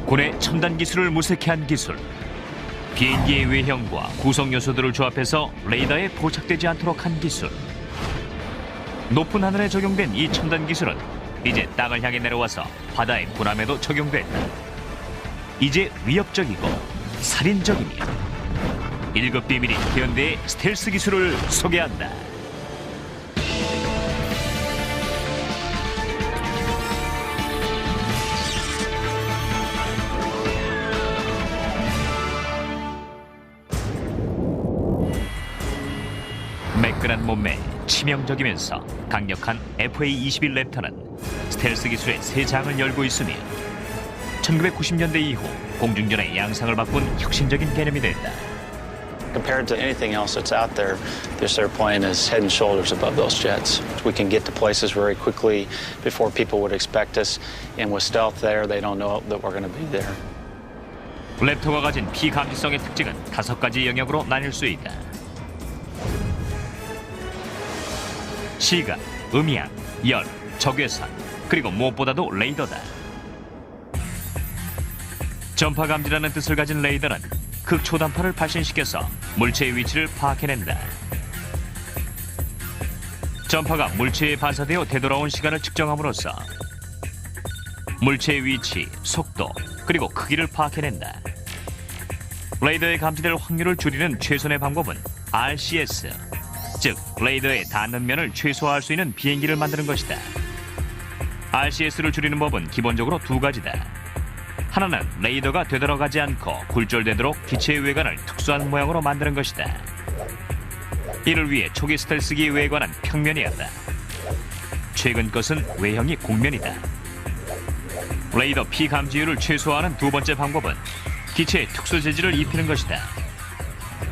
군의 첨단 기술을 무색해한 기술. 비행기의 외형과 구성 요소들을 조합해서 레이더에 포착되지 않도록 한 기술. 높은 하늘에 적용된 이 첨단 기술은 이제 땅을 향해 내려와서 바다의 군함에도 적용됐다. 이제 위협적이고 살인적이며 1급 비밀인 현대의 스텔스 기술을 소개한다. 매끈한 몸매, 치명적이면서 강력한 FA-21 랩터는 스텔스 기술의 새 장을 열고 있으며 1990년대 이후 공중전의 양상을 바꾼 혁신적인 개념이 됐다. Compared to anything else that's out there, this airplane is head and shoulders above those jets. We can get to places very quickly before people would expect us, and with stealth there, they don't know that we're going to be there. 랩터가 가진 피감지성의 특징은 5가지 영역으로 나뉠 수 있다. 시각, 음향, 열, 적외선, 그리고 무엇보다도 레이더다. 전파 감지라는 뜻을 가진 레이더는 극초단파를 발신시켜서 물체의 위치를 파악해낸다. 전파가 물체에 반사되어 되돌아온 시간을 측정함으로써 물체의 위치, 속도, 그리고 크기를 파악해낸다. 레이더에 감지될 확률을 줄이는 최선의 방법은 RCS, 즉 레이더의 닿는 면을 최소화할 수 있는 비행기를 만드는 것이다. RCS를 줄이는 법은 기본적으로 2가지다. 하나는 레이더가 되돌아가지 않고 굴절되도록 기체의 외관을 특수한 모양으로 만드는 것이다. 이를 위해 초기 스텔스기의 외관은 평면이었다. 최근 것은 외형이 곡면이다. 레이더 피감지율을 최소화하는 2번째 방법은 기체에 특수 재질을 입히는 것이다.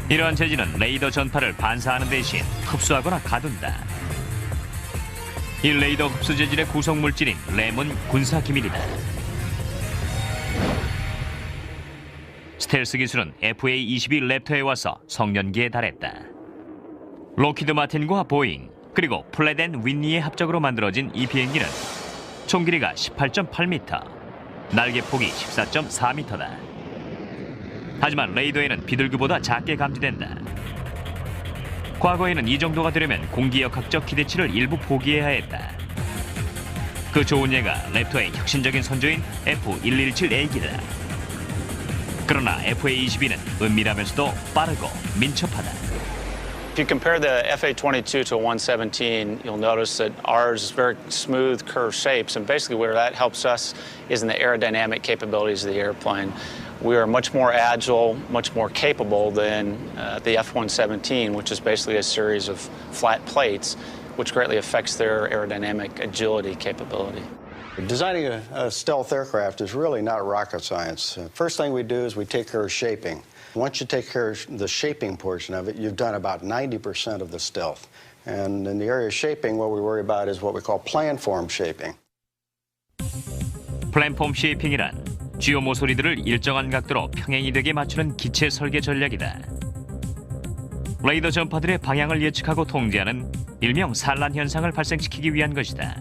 이러한 재질은 레이더 전파를 반사하는 대신 흡수하거나 가둔다. 이 레이더 흡수 재질의 구성 물질인 램은 군사 기밀이다. 스텔스 기술은 FA-22 랩터에 와서 성년기에 달했다. 록히드 마틴과 보잉, 그리고 플랫 앤 윈니의 합작으로 만들어진 이 비행기는 총 길이가 18.8m, 날개 폭이 14.4m다. 하지만 레이더에는 비둘기보다 작게 감지된다. 과거에는 이 정도가 되려면 공기역학적 기대치를 일부 포기해야 했다. 그 좋은 예가 랩터의 혁신적인 선조인 F117A기다. 그러나 FA-22는 은밀하면서도 빠르고 민첩하다. If you compare the FA-22 to a 117, you'll notice that ours is very smooth, curved shapes, and basically where that helps us is in the aerodynamic capabilities of the airplane. We are much more agile, much more capable than the F-117, which is basically a series of flat plates, which greatly affects their aerodynamic agility capability. Designing a stealth aircraft is really not rocket science. First thing we do is we take care of shaping. Once you take care of the shaping portion of it, you've done about 90% of the stealth. And in the area of shaping, what we worry about is what we call planform shaping. 플랫폼 쉐이핑이란 주요 모서리들을 일정한 각도로 평행이 되게 맞추는 기체 설계 전략이다. 레이더 전파들의 방향을 예측하고 통제하는 일명 산란 현상을 발생시키기 위한 것이다.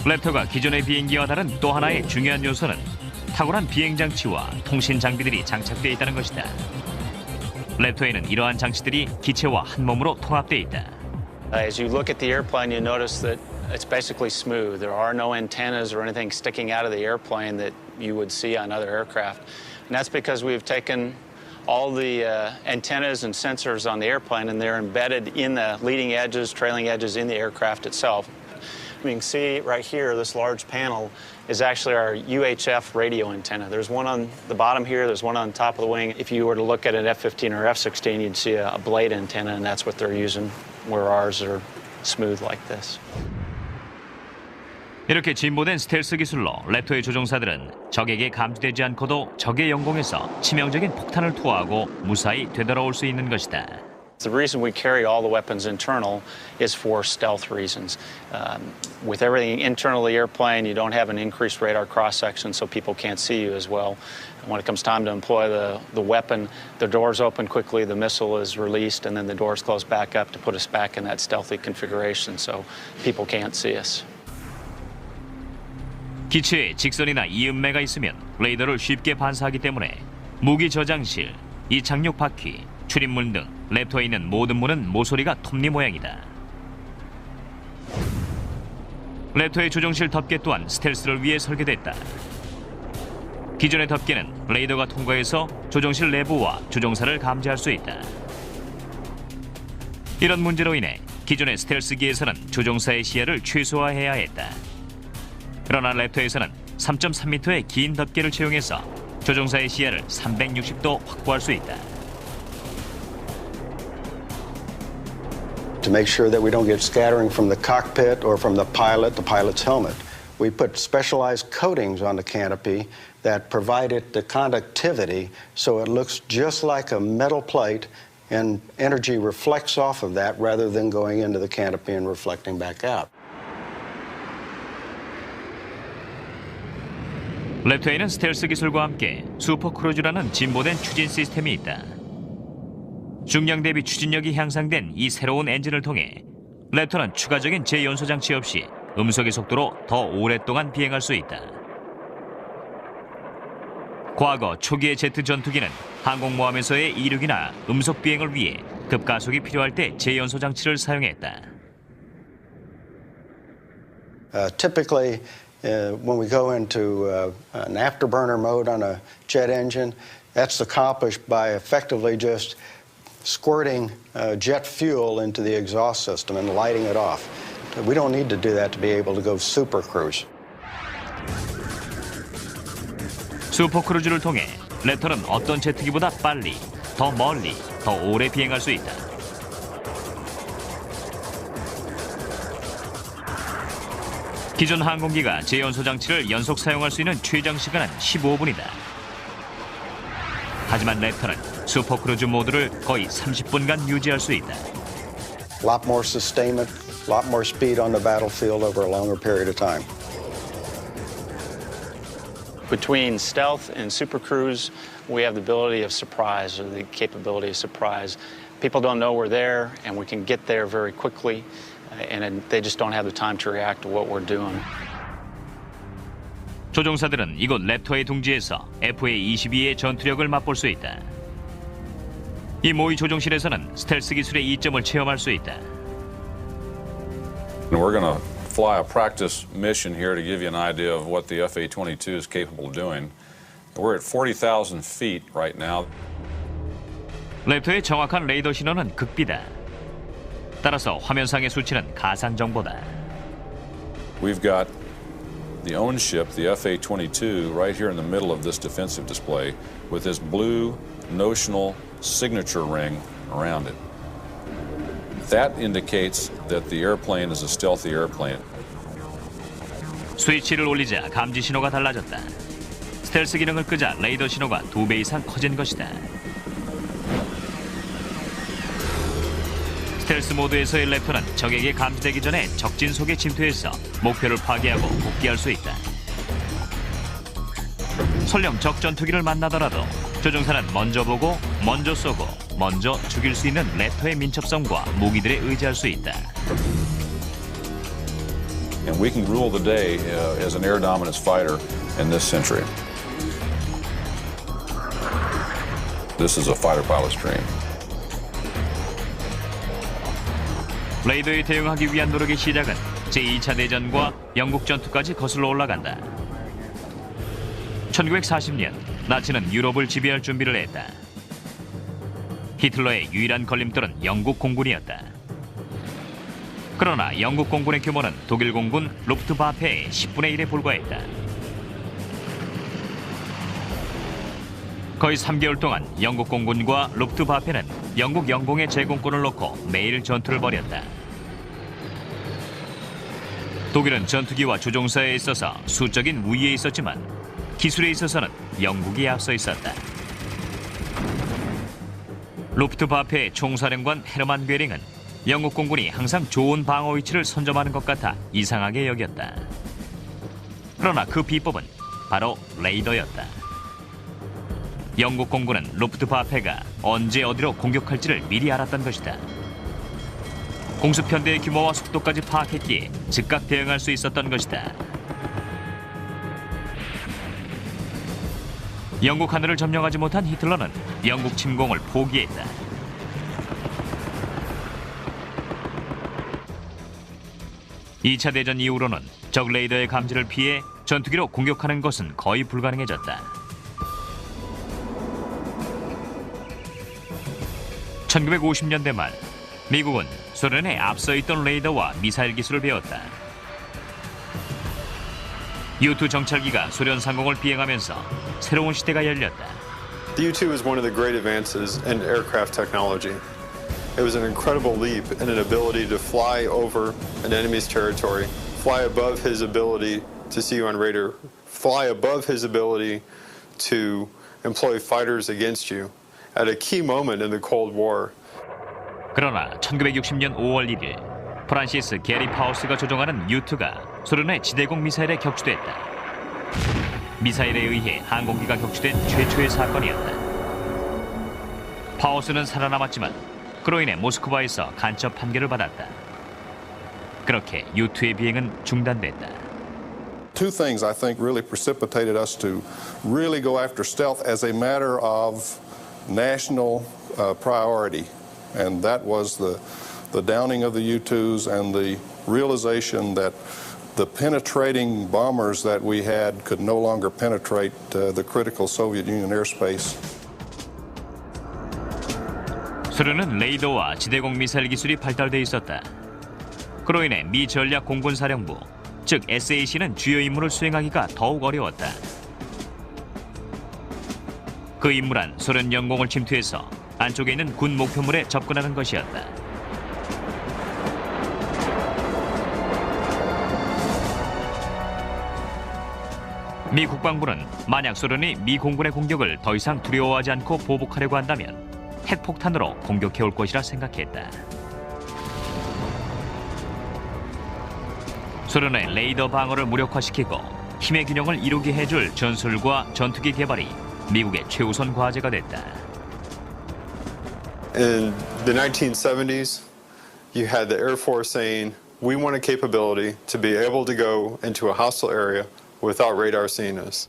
랩터가 기존의 비행기와 다른 또 하나의 중요한 요소는 탁월한 비행 장치와 통신 장비들이 장착되어 있다는 것이다. 랩터에는 이러한 장치들이 기체와 한 몸으로 통합되어 있다. As you look at the airplane, you notice that it's basically smooth. There are no antennas or anything sticking out of the airplane that you would see on other aircraft. And that's because we've taken all the antennas and sensors on the airplane and they're embedded in the leading edges, trailing edges in the aircraft itself. You can see right here, this large panel is actually our UHF radio antenna. There's one on the bottom here, there's one on top of the wing. If you were to look at an F-15 or F-16, you'd see a blade antenna, and that's what they're using, where ours are smooth like this. 이렇게 진보된 스텔스 기술로 랩터의 조종사들은 적에게 감지되지 않고도 적의 영공에서 치명적인 폭탄을 투하하고 무사히 되돌아올 수 있는 것이다. The reason we carry all the weapons internal is for stealth reasons. With everything internal of the airplane, you don't have an increased radar cross-section, so people can't see you as well. And when it comes time to employ the weapon, the doors open quickly, the missile is released, and then the doors close back up to put us back in that stealthy configuration, so people can't see us. 기체에 직선이나 이음매가 있으면 레이더를 쉽게 반사하기 때문에 무기 저장실, 이 착륙 바퀴, 출입문 등 랩터에 있는 모든 문은 모서리가 톱니 모양이다. 랩터의 조종실 덮개 또한 스텔스를 위해 설계됐다. 기존의 덮개는 레이더가 통과해서 조종실 내부와 조종사를 감지할 수 있다. 이런 문제로 인해 기존의 스텔스기에서는 조종사의 시야를 최소화해야 했다. 그러나 랩터에서는 3.3m의 긴 덮개를 채용해서 조종사의 시야를 360도 확보할 수 있다. To make sure that we don't get scattering from the cockpit or from the pilot's helmet, we put specialized coatings on the canopy that provide it the conductivity so it looks just like a metal plate and energy reflects off of that rather than going into the canopy and reflecting back out. 랩터에는 스텔스 기술과 함께 슈퍼크루즈라는 진보된 추진 시스템이 있다. 중량 대비 추진력이 향상된 이 새로운 엔진을 통해 랩터는 추가적인 제연소 장치 없이 음속의 속도로 더 오랫동안 비행할 수 있다. 과거 초기의 제트 전투기는 항공모함에서의 이륙이나 음속 비행을 위해 급가속이 필요할 때 제연소 장치를 사용했다. Typically, when we go into an afterburner mode on a jet engine, that's accomplished by effectively just squirting jet fuel into the exhaust system and lighting it off. We don't need to do that to be able to go super cruise. 슈퍼크루즈를 통해 랩터는 어떤 제트기보다 빨리, 더 멀리, 더 오래 비행할 수 있다. 기존 항공기가 제연소 장치를 연속 사용할 수 있는 최장 시간은 15분이다. 하지만 랩터는 슈퍼크루즈 모드를 거의 30분간 유지할 수 있다. A lot more sustainment, a lot more speed on the battlefield over a longer period of time. Between stealth and super cruise, we have the ability of surprise, or the capability of surprise. People don't know we're there, and we can get there very quickly, and they just don't have the time to react to what we're doing. 조종사들은 이곳 랩터의 둥지에서 FA-22의 전투력을 맛볼 수 있다. 이 모의 조종실에서는 스텔스 기술의 이점을 체험할 수 있다. We're going to fly a practice mission here to give you an idea of what the FA-22 is capable of doing. We're at 40,000 feet right now. 랩터의 정확한 레이더 신호는 극비다. 따라서 화면상의 수치는 가상 정보다. We've got the own ship, the FA-22, right here in the middle of this defensive display with this blue notional signature ring around it. That indicates that the airplane is a stealthy airplane. 스위치를 올리자 감지 신호가 달라졌다. 스텔스 기능을 끄자 레이더 신호가 2배 이상 커진 것이다. 스텔스 모드에서의 랩터는 적에게 감지되기 전에 적진 속에 침투해서 목표를 파괴하고 복귀할 수 있다. 설령 적 전투기를 만나더라도 조종사는 먼저 보고, 먼저 쏘고, 먼저 죽일 수 있는 랩터의 민첩성과 무기들에 의지할 수 있다. And we can rule the day as an air dominance fighter in this century. This is a fighter pilot's dream. 레이더에 대응하기 위한 노력의 시작은 제2차 대전과 영국 전투까지 거슬러 올라간다. 1940년 나치는 유럽을 지배할 준비를 했다. 히틀러의 유일한 걸림돌은 영국 공군이었다. 그러나 영국 공군의 규모는 독일 공군 루프트바페의 10분의 1에 불과했다. 거의 3개월 동안 영국 공군과 루프트바페는 영국 영공의 제공권을 놓고 매일 전투를 벌였다. 독일은 전투기와 조종사에 있어서 수적인 우위에 있었지만 기술에 있어서는 영국이 앞서 있었다. 루프트바페의 총사령관 헤르만 괴링은 영국 공군이 항상 좋은 방어 위치를 선점하는 것 같아 이상하게 여겼다. 그러나 그 비법은 바로 레이더였다. 영국 공군은 루프트바페가 언제 어디로 공격할지를 미리 알았던 것이다. 공습편대의 규모와 속도까지 파악했기에 즉각 대응할 수 있었던 것이다. 영국 하늘을 점령하지 못한 히틀러는 영국 침공을 포기했다. (2차) 대전 이후로는 적 레이더의 감지를 피해 전투기로 공격하는 것은 거의 불가능해졌다. 1950년대 말 미국은 소련에 앞서 있던 레이더와 미사일 기술을 배웠다. U-2 정찰기가 소련 상공을 비행하면서 새로운 시대가 열렸다. The U-2 was one of the great advances in aircraft technology. It was an incredible leap in an ability to fly over an enemy's territory, fly above his ability to see you on radar, fly above his ability to employ fighters against you at a key moment in the Cold War. 그러나 1960년 5월 1일 프란시스 게리 파우스가 조종하는 U-2가 소련의 지대공 미사일에 격추됐다. 미사일에 의해 항공기가 격추된 최초의 사건이었다. 파우스는 살아남았지만 그로 인해 모스크바에서 간첩 판결을 받았다. 그렇게 U-2의 비행은 중단됐다. Two things I think really precipitated us to really go after stealth as a matter of national priority, and that was the downing of the U-2s and the realization that the penetrating bombers that we had could no longer penetrate the critical Soviet Union airspace. 소련은 레이더와 지대공 미사일 기술이 발달돼 있었다. 그로 인해 미 전략 공군사령부, 즉 SAC는 주요 임무를 수행하기가 더욱 어려웠다. 그 임무란 소련 영공을 침투해서 안쪽에 있는 군 목표물에 접근하는 것이었다. 미 국방부는 만약 소련이 미 공군의 공격을 더 이상 두려워하지 않고 보복하려고 한다면 핵폭탄으로 공격해올 것이라 생각했다. 소련의 레이더 방어를 무력화시키고 힘의 균형을 이루게 해줄 전술과 전투기 개발이 미국의 최우선 과제가 됐다. In the 1970s, you had the Air Force saying, we want a capability to be able to go into a hostile area without radar seeing us.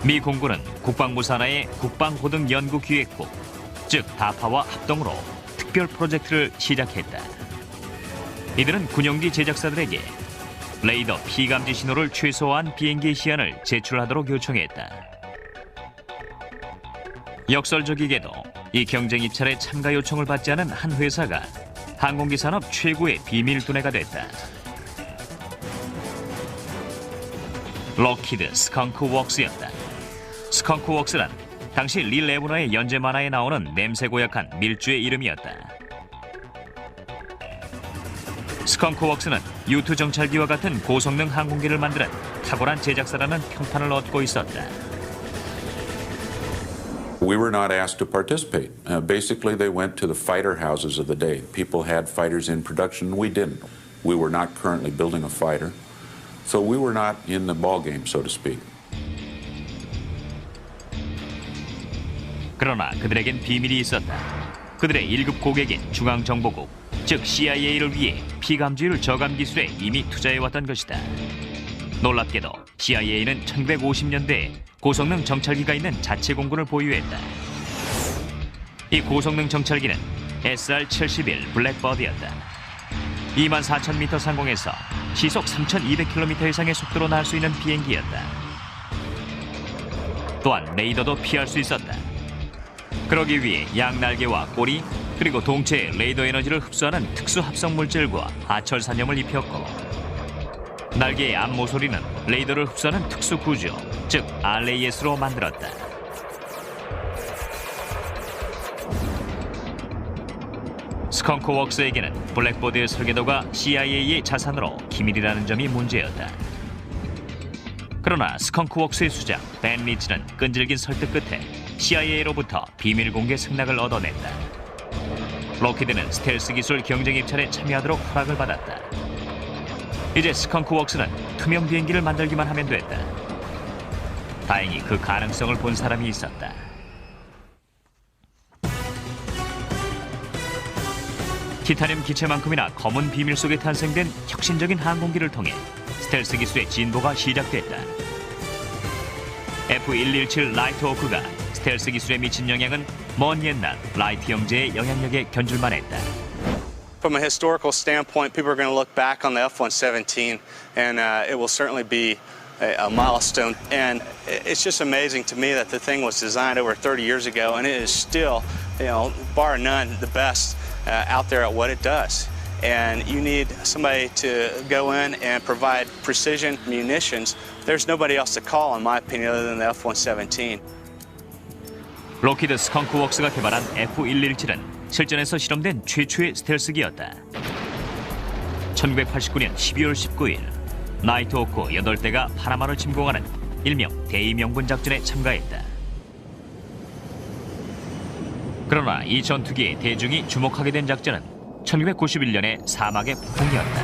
미 공군은 국방부 산하의 국방고등연구기획국, 즉 다파와 합동으로 특별 프로젝트를 시작했다. 이들은 군용기 제작사들에게 레이더 피감지 신호를 최소화한 비행기 시안을 제출하도록 요청했다. 역설적이게도 이 경쟁 입찰에 참가 요청을 받지 않은 한 회사가 항공기 산업 최고의 비밀 두뇌가 됐다. 록히드 스컹크 웍스였다. 스컹크 웍스란 당시 리 레브너의 연재 만화에 나오는 냄새 고약한 밀주의 이름이었다. 스컹크 웍스는 U-2 정찰기와 같은 고성능 항공기를 만드는 탁월한 제작사라는 평판을 얻고 있었다. We were not asked to participate. Basically, they went to the fighter houses of the day. People had fighters in production. We didn't. We were not currently building a fighter. So we were not in the ballgame, so to speak. 그러나 그들에겐 비밀이 있었다. 그들의 1급 고객인 중앙정보국, 즉 CIA를 위해 피감지율 저감 기술에 이미 투자해왔던 것이다. 놀랍게도 CIA는 1950년대에 고성능 정찰기가 있는 자체 공군을 보유했다. 이 고성능 정찰기는 SR-71 블랙버드였다. 24,000m 상공에서 시속 3,200km 이상의 속도로 날 수 있는 비행기였다. 또한 레이더도 피할 수 있었다. 그러기 위해 양날개와 꼬리 그리고 동체에 레이더 에너지를 흡수하는 특수 합성 물질과 아철산염을 입혔고, 날개의 암모서리는 레이더를 흡수하는 특수 구조, 즉 RAS로 만들었다. 스컹크 웍스에게는 블랙버드의 설계도가 CIA의 자산으로 기밀이라는 점이 문제였다. 그러나 스컹크 웍스의 수장 벤 리치는 끈질긴 설득 끝에 CIA로부터 비밀 공개 승낙을 얻어냈다. 록히드는 스텔스 기술 경쟁 입찰에 참여하도록 허락을 받았다. 이제 스컹크 웍스는 투명 비행기를 만들기만 하면 됐다. 다행히 그 가능성을 본 사람이 있었다. 티타늄 기체만큼이나 검은 비밀 속에 탄생된 혁신적인 항공기를 통해 스텔스 기술의 진보가 시작됐다. F117 라이트 호크가 스텔스 기술에 미친 영향은 먼 옛날 라이트 형제의 영향력에 견줄만 했다. From a historical standpoint, people are going to look back on the F-117, and it will certainly be a milestone. And it's just amazing to me that the thing was designed over 30 years ago, and it is still, bar none, the best out there at what it does. And you need somebody to go in and provide precision munitions. There's nobody else to call, in my opinion, other than the F-117. 록히드 스컹크웍스가 개발한 F117은 실전에서 실험된 최초의 스텔스기였다. 1989년 12월 19일 나이트호크 8대가 파나마를 침공하는 일명 대의명분 작전에 참가했다. 그러나 이 전투기에 대중이 주목하게 된 작전은 1991년의 사막의 폭풍이었다.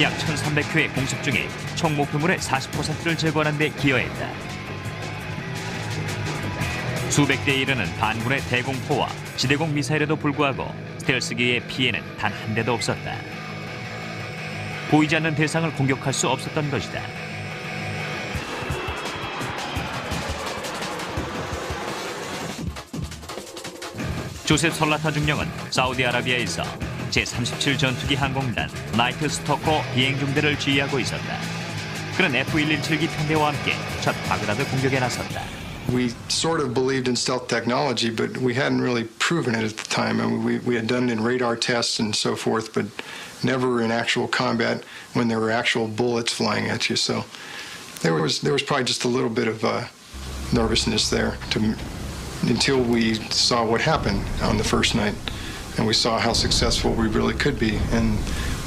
약 1300회의 공습 중에 총 목표물의 40%를 제거하는 데 기여했다. 수백 대에 이르는 반군의 대공포와 지대공 미사일에도 불구하고 스텔스기의 피해는 단 한 대도 없었다. 보이지 않는 대상을 공격할 수 없었던 것이다. 조셉 설라타 중령은 사우디아라비아에서 제37 전투기 항공단 나이트 스토커 비행중대를 지휘하고 있었다. 그는 F117기 편대와 함께 첫 바그다드 공격에 나섰다. We sort of believed in stealth technology, but we hadn't really proven it at the time. I mean, we had done it in radar tests and so forth, but never in actual combat when there were actual bullets flying at you. So there was probably just a little bit of nervousness there until we saw what happened on the first night, and we saw how successful we really could be, and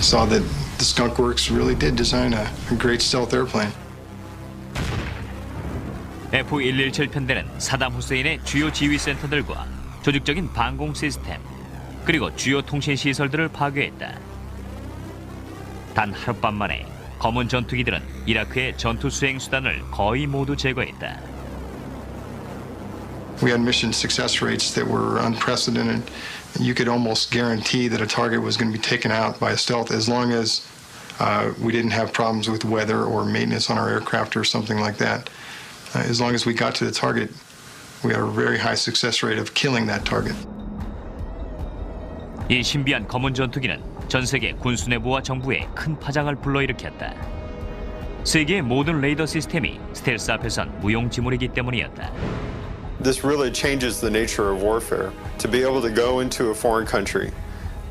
saw that the Skunk Works really did design a great stealth airplane. F117 편대는 사담 후세인의 주요 지휘센터들과 조직적인 방공 시스템 그리고 주요 통신 시설들을 파괴했다. 단 하룻밤 만에 검은 전투기들은 이라크의 전투 수행 수단을 거의 모두 제거했다. We had mission success rates that were unprecedented. You could almost guarantee that a target was going to be taken out by a stealth as long as we didn't have problems with weather or maintenance on our aircraft or something like that. As long as we got to the target, we had a very high success rate of killing that target. 이 신비한 검은 전투기는 전 세계 군수 내부와 정부에 큰 파장을 불러일으켰다. 세계의 모든 레이더 시스템이 스텔스 앞에선 무용지물이기 때문이었다. This really changes the nature of warfare. To be able to go into a foreign country,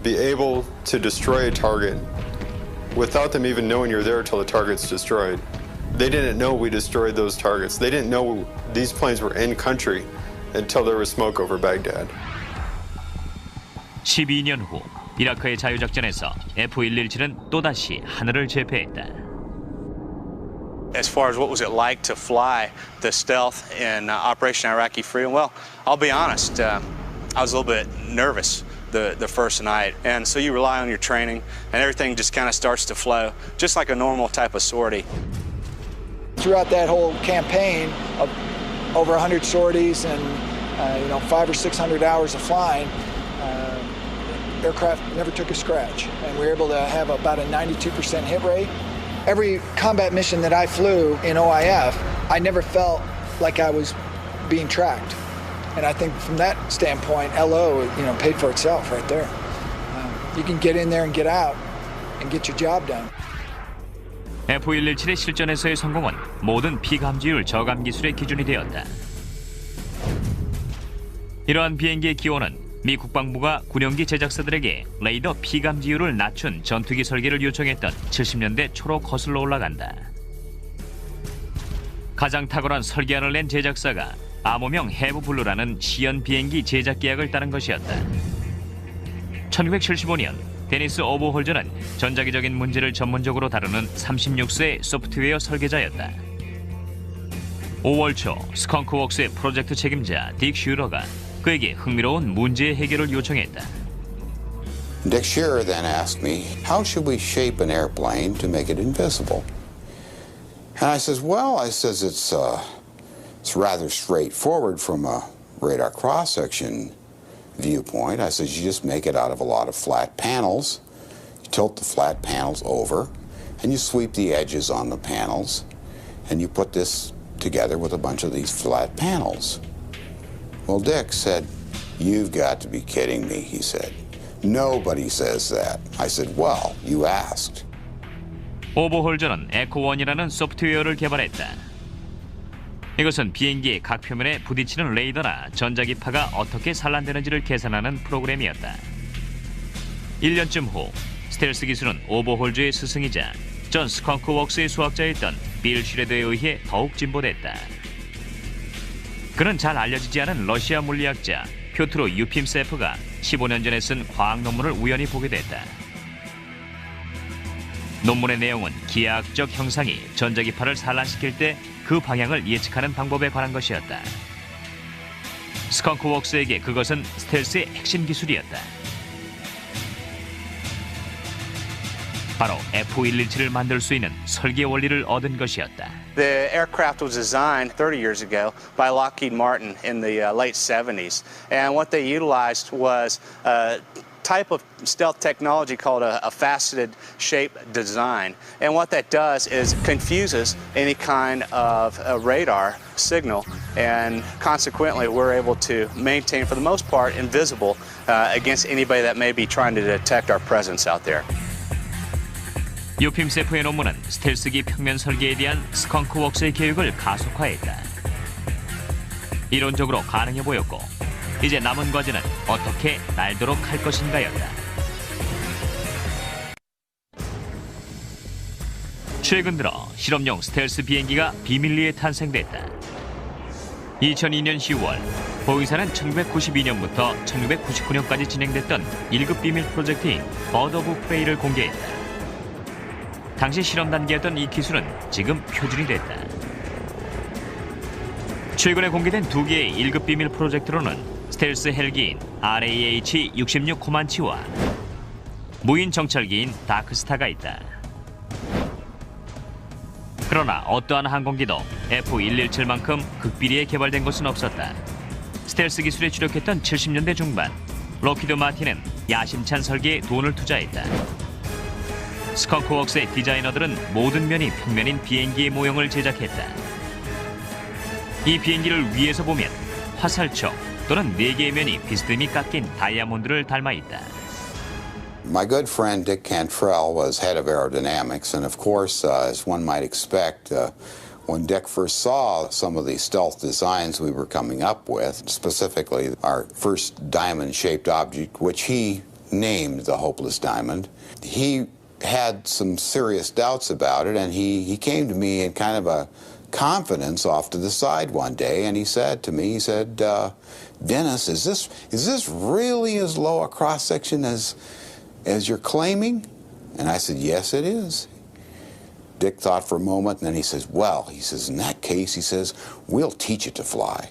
be able to destroy a target without them even knowing you're there until the target's destroyed. They didn't know we destroyed those targets. They didn't know these planes were in country until there was smoke over Baghdad. 12년 후 이라크의 자유작전에서 F117은 또다시 하늘을 제패했다. As far as what was it like to fly the stealth in Operation Iraqi Freedom, well, I'll be honest, I was a little bit nervous the first night. And so you rely on your training, and everything just kind of starts to flow, just like a normal type of sortie. Throughout that whole campaign of over 100 sorties and 500 or 600 hours of flying, aircraft never took a scratch, and we were able to have about a 92% hit rate. Every combat mission that I flew in OIF, I never felt like I was being tracked, and I think from that standpoint, LO paid for itself right there. You can get in there and get out and get your job done. F117의 실전에서의 성공은 모든 피감지율 저감 기술의 기준이 되었다. 이러한 비행기의 기원은 미 국방부가 군용기 제작사들에게 레이더 피감지율을 낮춘 전투기 설계를 요청했던 70년대 초로 거슬러 올라간다. 가장 탁월한 설계안을 낸 제작사가 암호명 해브블루라는 시연 비행기 제작 계약을 따른 것이었다. 1975년 데니스 오버홀즈는 전자기적인 문제를 전문적으로 다루는 36세의 소프트웨어 설계자였다. 5월 초 스컹크웍스의 프로젝트 책임자 딕 슈러가 그에게 흥미로운 문제 해결을 요청했다. Dick Shearer then asked me, how should we shape an airplane to make it invisible? And I says, well, it's rather straightforward from a radar cross-section viewpoint. I says, you just make it out of a lot of flat panels, you tilt the flat panels over, and you sweep the edges on the panels, and you put this together with a bunch of these flat panels. Well, Dick said, "You've got to be kidding me," he said. "Nobody says that." I said, "Well, you asked." 오버홀저는 에코1이라는 소프트웨어를 개발했다. 이것은 비행기의 각 표면에 부딪히는 레이더나 전자기파가 어떻게 산란되는지를 계산하는 프로그램이었다. 1년쯤 후 스텔스 기술은 오버홀저의 스승이자 전 스컹크웍스의 수학자였던 빌 슈레더에 의해 더욱 진보됐다. 그는 잘 알려지지 않은 러시아 물리학자 표트로 유핌세프가 15년 전에 쓴 과학 논문을 우연히 보게 됐다. 논문의 내용은 기하학적 형상이 전자기파를 산란시킬 때 그 방향을 예측하는 방법에 관한 것이었다. 스컹크웍스에게 그것은 스텔스의 핵심 기술이었다. 바로 F117을 만들 수 있는 설계 원리를 얻은 것이었다. The aircraft was designed 30 years ago by Lockheed Martin in the late 70s. And what they utilized was a type of stealth technology called a faceted shape design. And what that does is confuses any kind of a radar signal. And consequently, we're able to maintain, for the most part, invisible against anybody that may be trying to detect our presence out there. 유핌세프의 논문은 스텔스기 평면 설계에 대한 스컹크웍스의 계획을 가속화했다. 이론적으로 가능해 보였고 이제 남은 과제는 어떻게 날도록 할 것인가였다. 최근 들어 실험용 스텔스 비행기가 비밀리에 탄생됐다. 2002년 10월 보잉사는 1992년부터 1999년까지 진행됐던 1급 비밀 프로젝트인 버드 오브 프레이를 공개했다. 당시 실험 단계였던 이 기술은 지금 표준이 됐다. 최근에 공개된 두 개의 1급 비밀 프로젝트로는 스텔스 헬기인 RAH-66 코만치와 무인 정찰기인 다크스타가 있다. 그러나 어떠한 항공기도 F117만큼 극비리에 개발된 것은 없었다. 스텔스 기술에 주력했던 70년대 중반, 록히드 마틴은 야심찬 설계에 돈을 투자했다. 스컹크웍스의 디자이너들은 모든 면이 평면인 비행기의 모형을 제작했다. 이 비행기를 위에서 보면 화살촉 또는 4개의 면이 비스듬히 깎인 다이아몬드를 닮아 있다. My good friend Dick Cantrell was head of aerodynamics, and of course, as one might expect, when Dick first saw some of the stealth designs we were coming up with, specifically our first diamond-shaped object, which he named the Hopeless Diamond, he had some serious doubts about it, and he came to me in kind of a confidence off to the side one day, and he said to me, Dennis, is this really as low a cross-section as you're claiming? And I said, yes, it is. Dick thought for a moment, and then he says, well, he says, in that case, he says, we'll teach it to fly.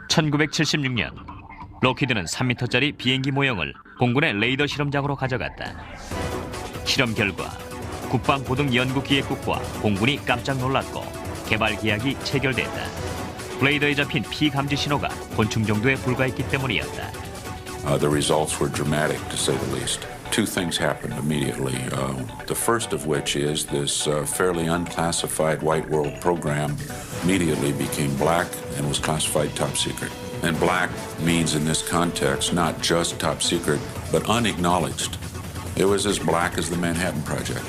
1976년, 록히드는 3m짜리 비행기 모형을 공군의 레이더 실험장으로 가져갔다. 실험 결과 국방고등연구기획국과 공군이 깜짝 놀랐고 개발 계약이 체결됐다. 레이더에 잡힌 피감지 신호가 곤충 정도에 불과했기 때문이었다. The results were dramatic, to say the least. Two things happened immediately. The first of which is this fairly unclassified White World program immediately became black and was classified top secret. And black means in this context not just top secret, but unacknowledged. It was as black as the Manhattan Project.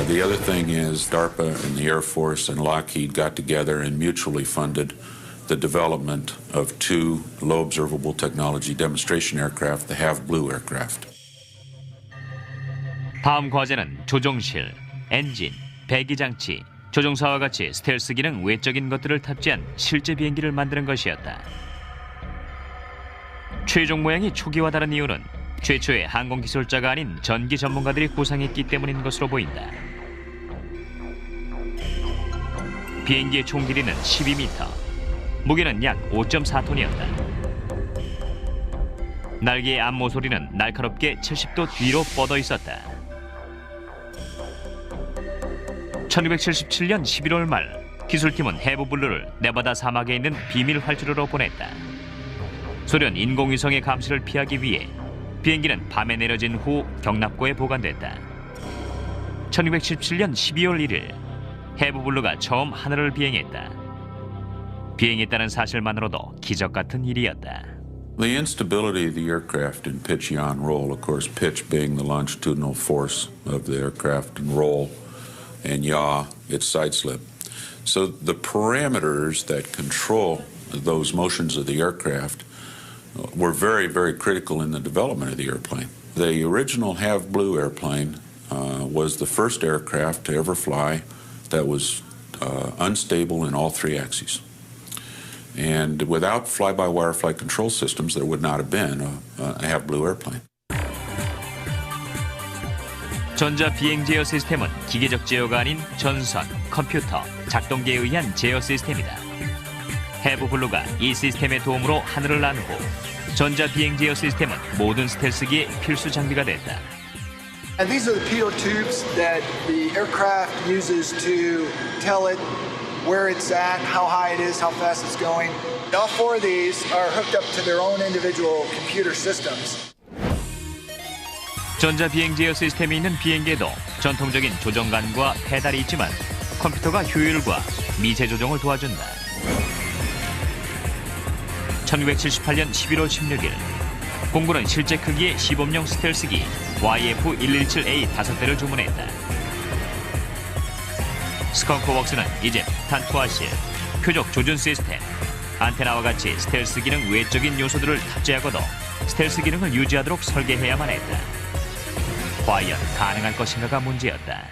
The other thing is DARPA and the Air Force and Lockheed got together and mutually funded the development of two low observable technology demonstration aircraft, the Have Blue aircraft. 다음 과제는 조종실, 엔진, 배기장치, 조종사와 같이 스텔스 기능 외적인 것들을 탑재한 실제 비행기를 만드는 것이었다. 최종 모양이 초기와 다른 이유는 최초의 항공기술자가 아닌 전기 전문가들이 구상했기 때문인 것으로 보인다. 비행기의 총 길이는 12m, 무게는 약 5.4톤이었다. 날개의 암모 소리는 날카롭게 70도 뒤로 뻗어 있었다. 1977년 11월 말 기술팀은 해브블루를 네바다 사막에 있는 비밀 활주로로 보냈다. 소련 인공위성의 감시를 피하기 위해 비행기는 밤에 내려진 후 경납고에 보관됐다. 1917년 12월 1일 해부블루가 처음 하늘을 비행했다. 비행했다는 사실만으로도 기적 같은 일이었다. The instability of the aircraft in pitch, yaw, and roll, of course, pitch being the longitudinal force of the aircraft, and roll, and yaw, its side slip. So the parameters that control those motions of the aircraft were very, very critical in the development of the airplane. The original Have Blue airplane was the first aircraft to ever fly that was unstable in all three axes. And without fly-by-wire flight control systems, there would not have been a Have Blue airplane. 전자 비행 제어 시스템은 기계적 제어가 아닌 전선, 컴퓨터, 작동기에 의한 제어 시스템이다. 해부블루가 이 시스템의 도움으로 하늘을 난 후 전자 비행 제어 시스템은 모든 스텔스기의 필수 장비가 됐다. And these are the pitot tubes that the aircraft uses to tell it where it's at, how high it is, how fast it's going. All four of these are hooked up to their own individual computer systems. 전자 비행 제어 시스템이 있는 비행기에도 전통적인 조정관과 페달이 있지만 컴퓨터가 효율과 미세 조정을 도와준다. 1978년 11월 16일 공군은 실제 크기의 시범용 스텔스기 YF-117A 5대를 주문했다. 스컹크웍스는 이제 폭탄 투하실, 표적 조준 시스템, 안테나와 같이 스텔스 기능 외적인 요소들을 탑재하고도 스텔스 기능을 유지하도록 설계해야만 했다. 과연 가능할 것인가가 문제였다.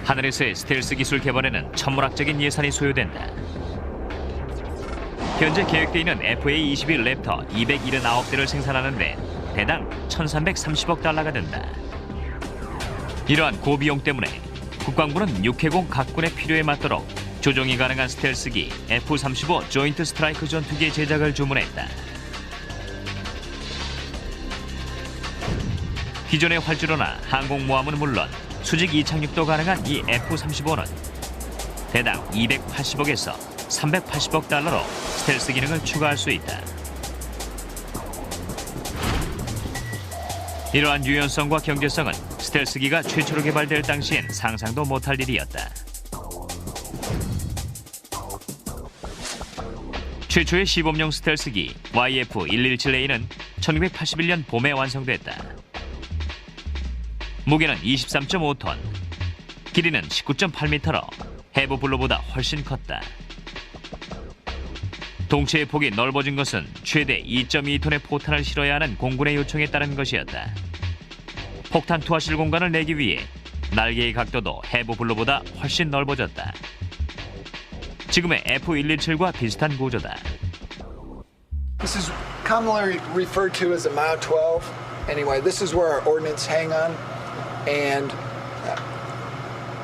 하늘에서의 스텔스 기술 개발에는 천문학적인 예산이 소요된다. 현재 계획되어 있는 FA-21 랩터 279대를 생산하는데 대당 1,330억 달러가 든다. 이러한 고비용 때문에 국방부는 육해공 각군의 필요에 맞도록 조종이 가능한 스텔스기 F-35 조인트 스트라이크 전투기의 제작을 주문했다. 기존의 활주로나 항공모함은 물론 수직 이착륙도 가능한 이 F-35는 대당 280억에서 380억 달러로 스텔스 기능을 추가할 수 있다. 이러한 유연성과 경제성은 스텔스기가 최초로 개발될 당시엔 상상도 못할 일이었다. 최초의 시범용 스텔스기 YF-117A는 1981년 봄에 완성됐다. 무게는 23.5톤, 길이는 19.8m로 해부블루보다 훨씬 컸다. 동체의 폭이 넓어진 것은 최대 2.2톤의 포탄을 실어야 하는 공군의 요청에 따른 것이었다. 폭탄 투하실 공간을 내기 위해 날개의 각도도 해부블루보다 훨씬 넓어졌다. 지금의 F-117과 비슷한 구조다. This is commonly referred to as a Mao 12. Anyway, this is where our ordnance hang on, and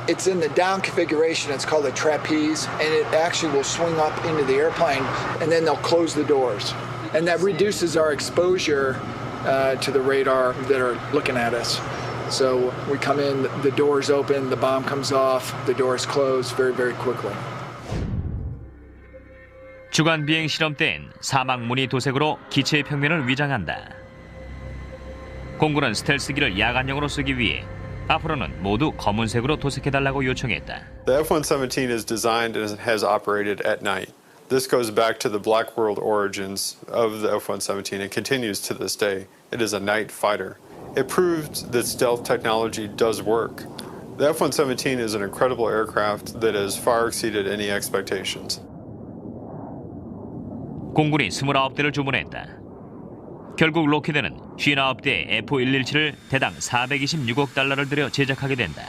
it's in the down configuration. It's called a trapeze, and it actually will swing up into the airplane, and then they'll close the doors. And that reduces our exposure to the radar that are looking at us. So we come in, the doors open, the bomb comes off, the doors close very, very quickly. 주간 비행 실험 때엔 사막 무늬 도색으로 기체의 평면을 위장한다. 공군은 스텔스기를 야간용으로 쓰기 위해 앞으로는 모두 검은색으로 도색해달라고 요청했다. The F-117 is designed and has operated at night. This goes back to the black world origins of the F-117 and continues to this day. It is a night fighter. It proved that stealth technology does work. The F-117 is an incredible aircraft that has far exceeded any expectations. 공군이 29대를 주문했다. 결국 록히드는 59대의 F-117을 대당 426억 달러를 들여 제작하게 된다.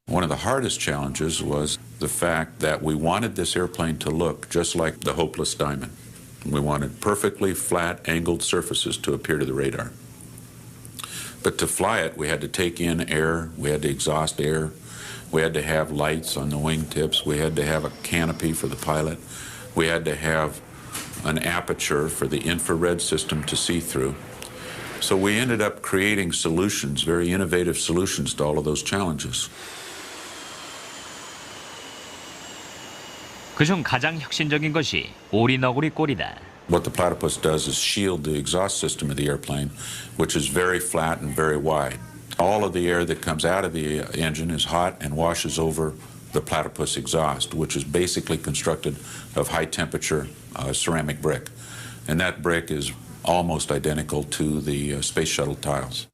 One of the hardest challenges was the fact that we wanted this airplane to look just like the Hopeless Diamond. We wanted perfectly flat, angled surfaces to appear to the radar. But to fly it, we had to take in air, we had to exhaust air, we had to have lights on the wingtips, we had to have a canopy for the pilot, we had to have an aperture for the infrared system to see through. So we ended up creating solutions, very innovative solutions to all of those challenges. 그중 가장 혁신적인 것이 오리너구리 꼴이다. What the platypus does is shield the exhaust system of the airplane, which is very flat and very wide. all of the air that comes out of the engine is hot and washes over the platypus exhaust, which is basically constructed of high-temperature ceramic brick. And that brick is almost identical to the space shuttle tiles.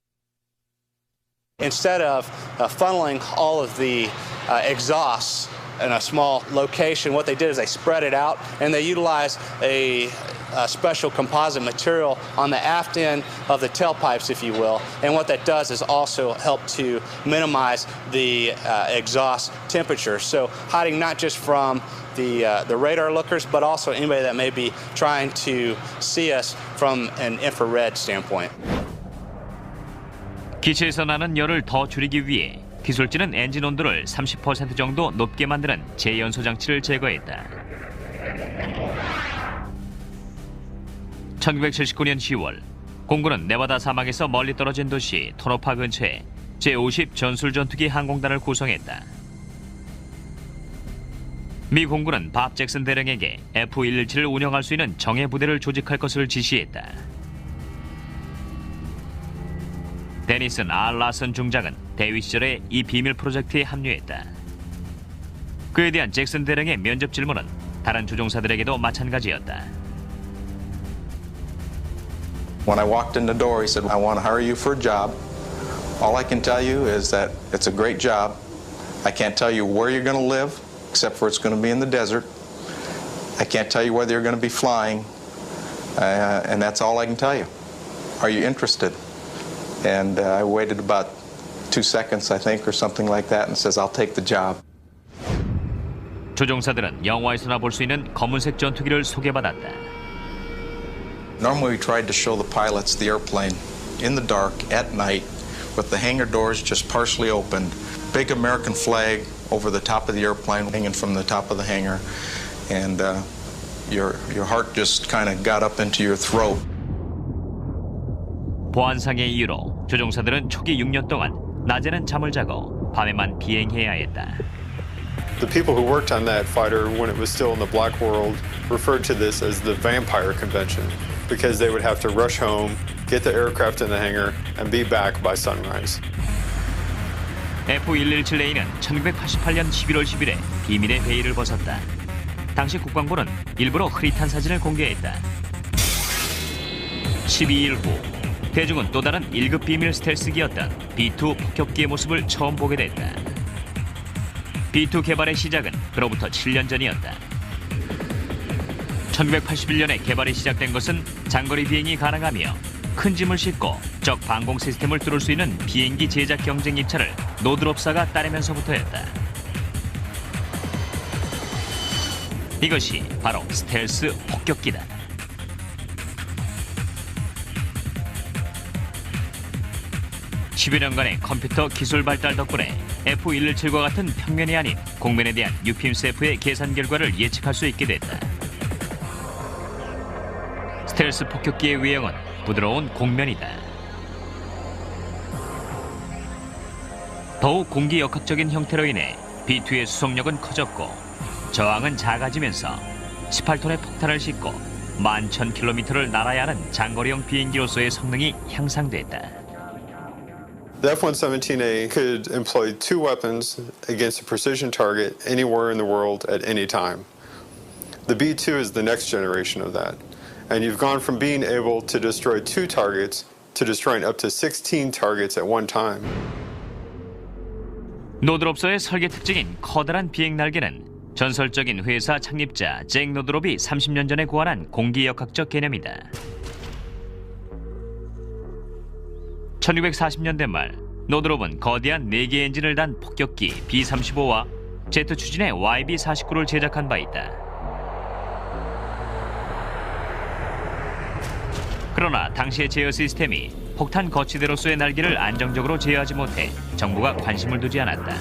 Instead of funneling all of the exhausts in a small location, what they did is they spread it out, and they utilized a special composite material on the aft end of the tailpipes, if you will. And what that does is also help to minimize the exhaust temperature. So hiding not just from the radar lookers, but also anybody that may be trying to see us from an infrared standpoint. 기체에서 나는 열을 더 줄이기 위해 기술진은 엔진 온도를 30% 정도 높게 만드는 재연소 장치를 제거했다. 1979년 10월, 공군은 네바다 사막에서 멀리 떨어진 도시 토노파 근처에 제-50 전술 전투기 항공단을 구성했다. 미 공군은 밥 잭슨 대령에게 F-117을 운영할 수 있는 정예 부대를 조직할 것을 지시했다. 데니슨 R. 라슨 중장은 대위 시절에 이 비밀 프로젝트에 합류했다. 그에 대한 잭슨 대령의 면접 질문은 다른 조종사들에게도 마찬가지였다. When I walked in the door, he said, I want to hire you for a job. All I can tell you is that it's a great job. I can't tell you where you're going to live, except for it's going to be in the desert. I can't tell you whether you're going to be flying, and that's all I can tell you. Are you interested? And I waited about 2 seconds, I think, or something like that, and says, I'll take the job. 조종사들은 영화에서나 볼 수 있는 검은색 전투기를 소개받았다. Normally we tried to show the pilots the airplane in the dark at night with the hangar doors just partially opened. Big American flag over the top of the airplane hanging from the top of the hangar. And your heart just kind of got up into your throat. 보안상의 이유로 조종사들은 초기 6년 동안 낮에는 잠을 자고 밤에만 비행해야 했다. The people who worked on that fighter when it was still in the black world referred to this as the vampire convention because they would have to rush home, get the aircraft in the hangar, and be back by sunrise. F-117A는 1988년 11월 10일에 비밀의 회의를 벗었다. 당시 국방부는 일부러 흐릿한 사진을 공개했다. 12일 후 대중은 또 다른 1급 비밀 스텔스기였던 B-2 폭격기의 모습을 처음 보게 됐다. B-2 개발의 시작은 그로부터 7년 전이었다. 1981년에 개발이 시작된 것은 장거리 비행이 가능하며 큰 짐을 싣고 적 방공 시스템을 뚫을 수 있는 비행기 제작 경쟁 입찰을 노드롭사가 따내면서부터였다. 이것이 바로 스텔스 폭격기다. (10여) 년간의 컴퓨터 기술 발달 덕분에 F-117과 같은 평면이 아닌 공면에 대한 UPIMS-F의 계산 결과를 예측할 수 있게 됐다. 스텔스 폭격기의 외형은 부드러운 공면이다. 더욱 공기역학적인 형태로 인해 B-2의 수송력은 커졌고 저항은 작아지면서 18톤의 폭탄을 싣고 11,000km를 날아야 하는 장거리형 비행기로서의 성능이 향상됐다. The F-117A could employ 2 weapons against a precision target anywhere in the world at any time. The B-2 is the next generation of that. And you've gone from being able to destroy 2 targets to destroying up to 16 targets at one time. 노드롭서의 설계 특징인 커다란 비행 날개는 전설적인 회사 창립자 잭 노드롭이 30년 전에 고안한 공기역학적 개념이다. 1940년대 말 노드롭은 거대한 4개 엔진을 단 폭격기 B-35와 제트 추진의 YB-49를 제작한 바 있다. 그러나 당시의 제어 시스템이 폭탄 거치대로서의 날개를 안정적으로 제어하지 못해 정부가 관심을 두지 않았다.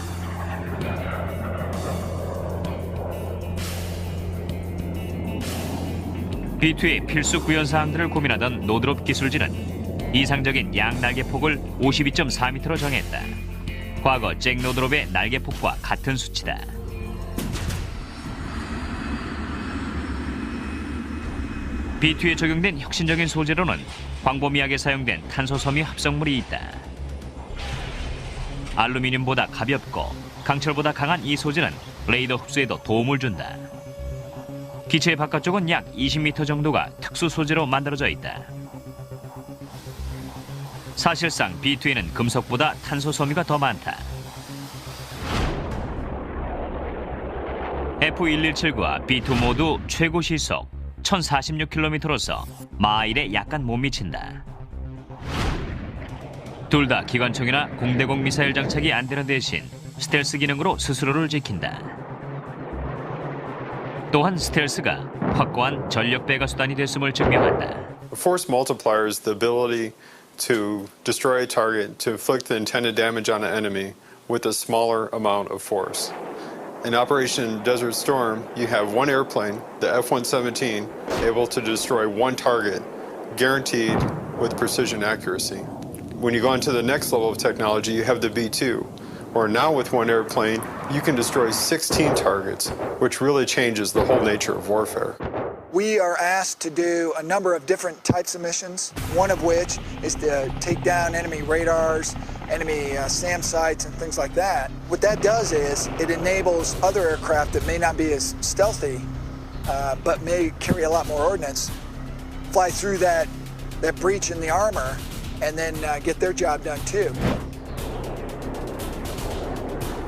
B-2의 필수 구현사항들을 고민하던 노드롭 기술진은 이상적인 양날개 폭을 52.4m로 정했다. 과거 잭 노드롭의 날개 폭과 같은 수치다. B-2에 적용된 혁신적인 소재로는 광범위하게 사용된 탄소 섬유 합성물이 있다. 알루미늄보다 가볍고 강철보다 강한 이 소재는 레이더 흡수에도 도움을 준다. 기체의 바깥쪽은 약 20m 정도가 특수 소재로 만들어져 있다. 사실상 B2에는 금속보다 탄소 섬유가 더 많다. F117과 B2 모두 최고 시속 1046km로서 마일에 약간 못 미친다. 둘 다 기관총이나 공대공 미사일 장착이 안 되는 대신 스텔스 기능으로 스스로를 지킨다. 또한 스텔스가 확고한 전력 배가 수단이 됐음을 증명한다. A force multiplier is the ability to destroy a target, to inflict the intended damage on an enemy with a smaller amount of force. In Operation Desert Storm, you have one airplane, the F-117, able to destroy one target, guaranteed with precision accuracy. When you go on to the next level of technology, you have the B-2, where now with one airplane, you can destroy 16 targets, which really changes the whole nature of warfare. We are asked to do a number of different types of missions, one of which is to take down enemy radars, enemy SAM sites, and things like that. What that does is it enables other aircraft that may not be as stealthy, but may carry a lot more ordnance, fly through that breach in the armor, and then get their job done too.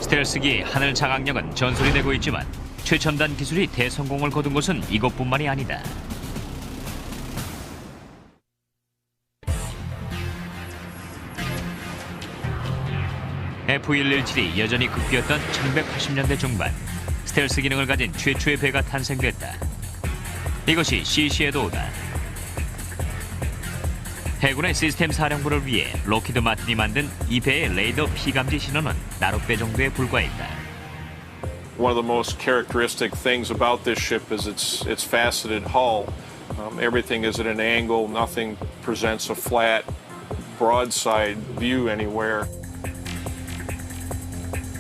스텔스기 하늘 장악력은 전설이 되고 있지만 최첨단 기술이 대성공을 거둔 것은 이것뿐만이 아니다. F117이 여전히 급기였던 1980년대 중반, 스텔스 기능을 가진 최초의 배가 탄생됐다. 이것이 시시에도우다. 해군의 시스템 사령부를 위해 록히드 마틴이 만든 이 배의 레이더 피감지 신호는 나룻배 정도에 불과했다. One of the most characteristic things about this ship is its faceted hull. Everything is at an angle. Nothing presents a flat, broadside view anywhere.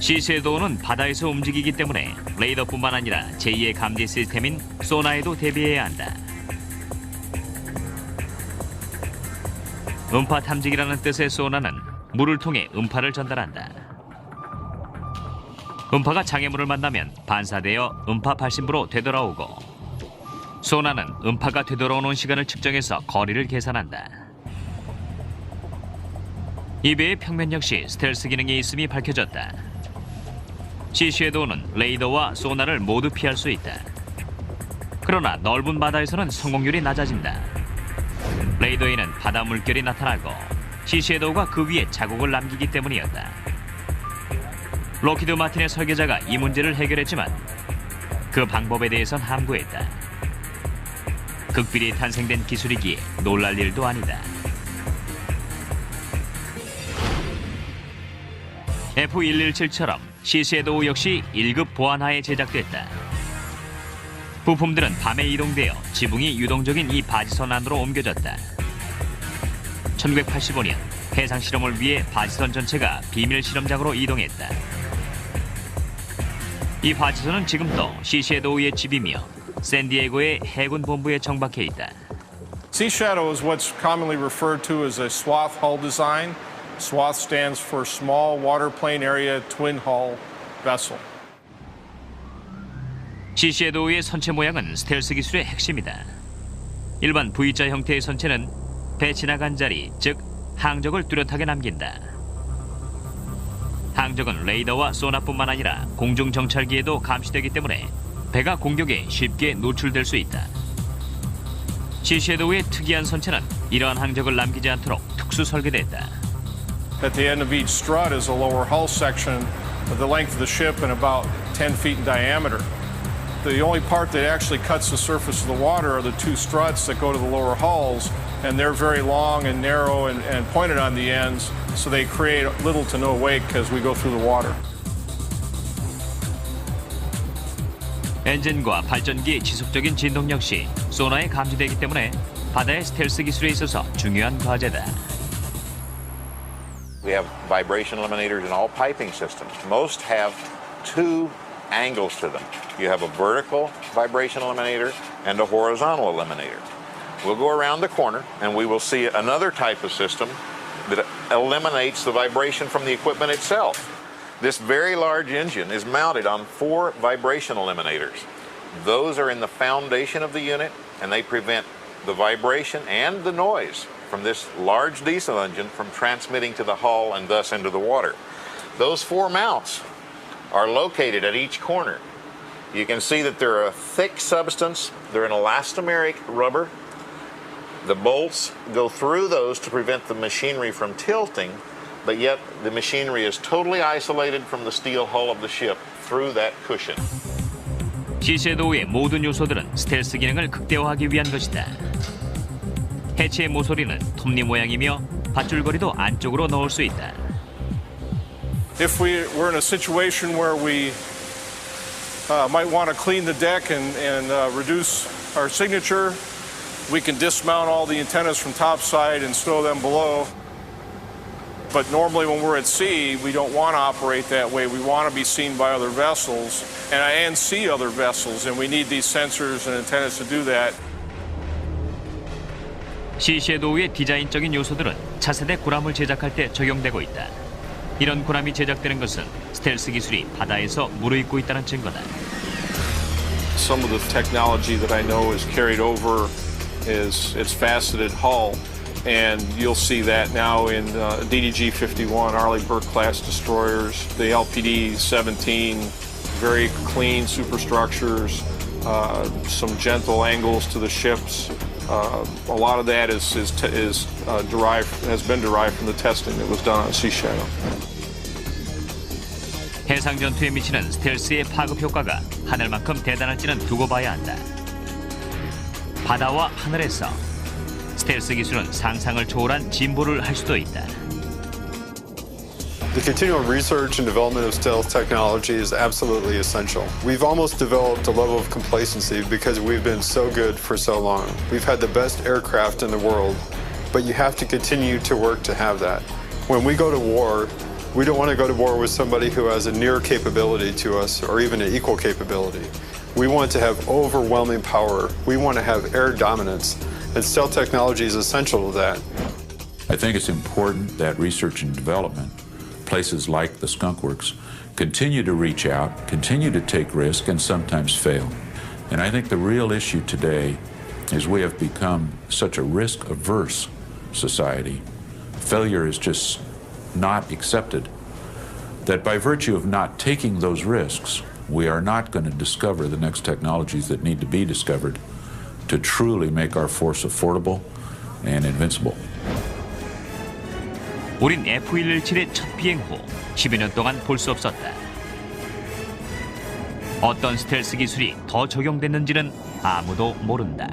시시에도우는 바다에서 움직이기 때문에 레이더뿐만 아니라 제2의 감지 시스템인 소나에도 대비해야 한다. 음파 탐지기라는 뜻의 소나는 물을 통해 음파를 전달한다. 음파가 장애물을 만나면 반사되어 음파 발신부로 되돌아오고, 소나는 음파가 되돌아오는 시간을 측정해서 거리를 계산한다. 이 배의 평면 역시 스텔스 기능이 있음이 밝혀졌다. 시시에도우는 레이더와 소나를 모두 피할 수 있다. 그러나 넓은 바다에서는 성공률이 낮아진다. 레이더에는 바다 물결이 나타나고 시시에도우가 그 위에 자국을 남기기 때문이었다. 록히드 마틴의 설계자가 이 문제를 해결했지만 그 방법에 대해선 함구했다. 극비리 탄생된 기술이기에 놀랄 일도 아니다. F117처럼 시시에도우 역시 1급 보안하에 제작됐다. 부품들은 밤에 이동되어 지붕이 유동적인 이 바지선 안으로 옮겨졌다. 1985년 해상 실험을 위해 바지선 전체가 비밀 실험장으로 이동했다. 이 바지선은 지금도 시시에도우의 집이며 샌디에고의 해군 본부에 정박해 있다. Sea Shadow is what's commonly referred to as a swath hull design. SWATH stands for Small Waterplane Area Twin Hull Vessel. 시시에도우의 선체 모양은 스텔스 기술의 핵심이다. 일반 V자 형태의 선체는 배 지나간 자리, 즉 항적을 뚜렷하게 남긴다. 항적은 레이더와 소나뿐만 아니라 공중 정찰기에도 감시되기 때문에 배가 공격에 쉽게 노출될 수 있다. 시시에도우의 특이한 선체는 이러한 항적을 남기지 않도록 특수 설계됐다. At the end of each strut is a lower hull section of the length of the ship and about 10 feet in diameter. The only part that actually cuts the surface of the water are the two struts that go to the lower hulls, and they're very long and narrow and pointed on the ends, so they create little to no wake as we go through the water. 엔진과 발전기의 지속적인 진동 역시 소나에 감지되기 때문에 바다의 스텔스 기술에 있어서 중요한 과제다. We have vibration eliminators in all piping systems. Most have two angles to them. You have a vertical vibration eliminator and a horizontal eliminator. We'll go around the corner and we will see another type of system that eliminates the vibration from the equipment itself. This very large engine is mounted on 4 vibration eliminators. Those are in the foundation of the unit, and they prevent the vibration and the noise from this large diesel engine from transmitting to the hull and thus into the water. Those 4 mounts are located at each corner. You can see that they're a thick substance. They're an elastomeric rubber. The bolts go through those to prevent the machinery from tilting, but yet the machinery is totally isolated from the steel hull of the ship through that cushion. 시섀도우의 모든 요소들은 스텔스 기능을 극대화하기 위한 것이다. 해체의 모서리는 톱니 모양이며 밧줄거리도 안쪽으로 넣을 수 있다. If we're in a situation where we might want to clean the deck and reduce our signature, we can dismount all the antennas from topside and stow them below. But normally when we're at sea, we don't want to operate that way. We want to be seen by other vessels and see other vessels, and we need these sensors and antennas to do that. 시섀도우의 디자인적인 요소들은 차세대 구람을 제작할 때 적용되고 있다. 이런 구람이 제작되는 것은 스텔스 기술이 바다에서 무르익고 있다는 증거다. Some of the technology that I know is carried over is its faceted hull, and you'll see that now in DDG-51 Arleigh Burke-class destroyers, the LPD-17, very clean superstructures, some gentle angles to the ships. A lot of that has been derived from the testing that was done on Sea Shadow. 해상 전투에 미치는 스텔스의 파급 효과가 하늘만큼 대단할지는 두고 봐야 한다. 바다와 하늘에서 스텔스 기술은 상상을 초월한 진보를 할 수도 있다. The continual research and development of stealth technology is absolutely essential. We've almost developed a level of complacency because we've been so good for so long. We've had the best aircraft in the world, but you have to continue to work to have that. When we go to war, we don't want to go to war with somebody who has a near capability to us or even an equal capability. We want to have overwhelming power. We want to have air dominance, and stealth technology is essential to that. I think it's important that research and development, places like the Skunk Works, continue to reach out, continue to take risk, and sometimes fail. And I think the real issue today is we have become such a risk-averse society. Failure is just not accepted. That by virtue of not taking those risks, we are not going to discover the next technologies that need to be discovered to truly make our force affordable and invincible. 우린 F-117의 첫 비행 후 10여 년 동안 볼 수 없었다. 어떤 스텔스 기술이 더 적용됐는지는 아무도 모른다.